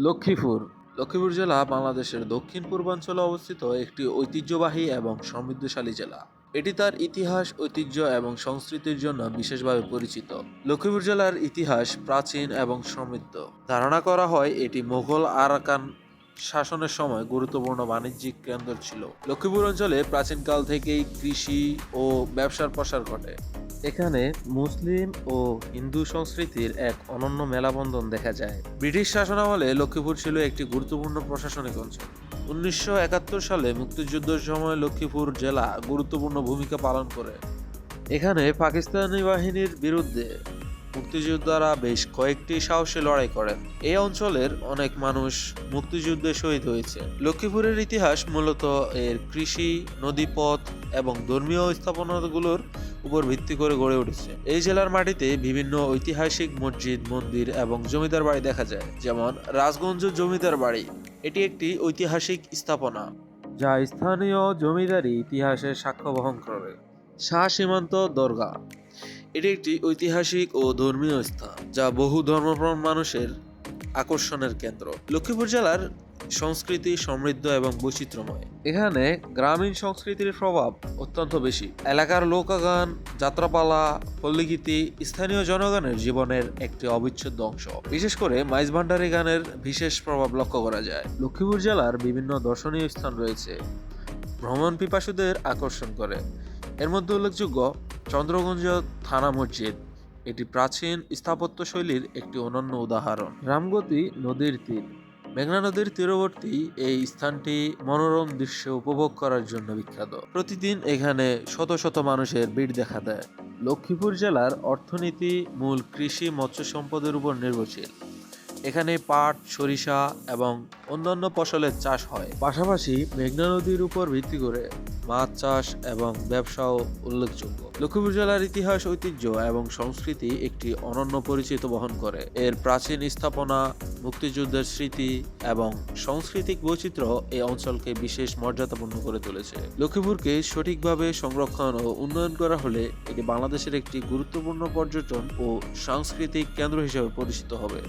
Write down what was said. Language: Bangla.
লক্ষ্মীপুর লক্ষ্মীপুর জেলা বাংলাদেশের দক্ষিণ পূর্বাঞ্চলে অবস্থিত একটি ঐতিহ্যবাহী এবং সমৃদ্ধশালী জেলা। এটি তার ইতিহাস, ঐতিহ্য এবং সংস্কৃতির জন্য বিশেষভাবে পরিচিত। লক্ষ্মীপুর জেলার ইতিহাস প্রাচীন এবং সমৃদ্ধ। ধারণা করা হয় এটি মুঘল আরাকান শাসনের সময় গুরুত্বপূর্ণ বাণিজ্যিক কেন্দ্র ছিল। লক্ষ্মীপুর অঞ্চলে প্রাচীনকাল থেকেই কৃষি ও ব্যবসার প্রসার ঘটে। এখানে মুসলিম ও হিন্দু সংস্কৃতির এক অনন্য মেলাবন্ধন দেখা যায়। ব্রিটিশ শাসনামলে লক্ষ্মীপুর ছিল একটি গুরুত্বপূর্ণ প্রশাসনিক অঞ্চল। 1971 সালে মুক্তিযুদ্ধের সময় লক্ষ্মীপুর জেলা গুরুত্বপূর্ণ ভূমিকা পালন করে। এখানে পাকিস্তানি বাহিনীর বিরুদ্ধে মুক্তিযোদ্ধারা বেশ কয়েকটি সাহসী লড়াই করেন। এই অঞ্চলের অনেক মানুষ মুক্তিযুদ্ধে শহীদ হয়েছে। লক্ষ্মীপুরের ইতিহাস মূলত এর কৃষি, নদীপথ এবং ধর্মীয় স্থাপনাগুলোর উপর ভিত্তি করে গড়ে উঠেছে। এই জেলার মাটিতে বিভিন্ন ঐতিহাসিক মসজিদ, মন্দির এবং জমিদার বাড়ি দেখা যায়, যেমন রাজগঞ্জ জমিদার বাড়ি। এটি একটি ঐতিহাসিক স্থাপনা যা স্থানীয় জমিদারি ইতিহাসের সাক্ষ্য বহন করে। শাহ সীমান্ত দরগা এটি একটি ঐতিহাসিক ও ধর্মীয় স্থান যা বহু ধর্মপ্রাণ মানুষের আকর্ষণের কেন্দ্র। লক্ষ্মীপুর জেলার সংস্কৃতি সমৃদ্ধ এবং বৈচিত্র্যময়। এখানে গ্রামীণ সংস্কৃতির প্রভাব অত্যন্ত বেশি। এলাকার লোকগান, যাত্রাপালা, পল্লীগীতি স্থানীয় জনগণের জীবনের একটি অবিচ্ছেদ্য অংশ। বিশেষ করে মাইজ ভান্ডারী গানের বিশেষ প্রভাব লক্ষ্য করা যায়। লক্ষ্মীপুর জেলার বিভিন্ন দর্শনীয় স্থান রয়েছে, ভ্রমণ পিপাসুদের আকর্ষণ করে। এর মধ্যে উল্লেখযোগ্য চন্দ্রগঞ্জ থানা মসজিদ, এটি প্রাচীন স্থাপত্যশৈলীর একটি অনন্য উদাহরণ। রামগতি নদীর তীর, মেঘনা নদীর তীরবর্তী এই স্থানটি মনোরম দৃশ্য উপভোগ করার জন্য বিখ্যাত। প্রতিদিন এখানে শত শত মানুষের ভিড় দেখা দেয়। লক্ষ্মীপুর জেলার অর্থনীতি মূল কৃষি, মৎস্য সম্পদের উপর নির্ভরশীল। এখানে পাট, সরিষা এবং অন্যান্য ফসলের চাষ হয়। পাশাপাশি মেঘনা নদীর উপর ভিত্তি করে মাছ চাষ এবং ব্যবসাও উল্লেখযোগ্য। লক্ষ্মীপুর জেলার ইতিহাস, ঐতিহ্য এবং সংস্কৃতি একটি অনন্য পরিচিত বহন করে। এর প্রাচীন স্থাপনা, মুক্তিযুদ্ধের স্মৃতি এবং সাংস্কৃতিক বৈচিত্র্য এই অঞ্চলকে বিশেষ মর্যাদাপূর্ণ করে তুলেছে। লক্ষ্মীপুরকে সঠিকভাবে সংরক্ষণ ও উন্নয়ন করা হলে এটি বাংলাদেশের একটি গুরুত্বপূর্ণ পর্যটন ও সাংস্কৃতিক কেন্দ্র হিসেবে পরিচিত হবে।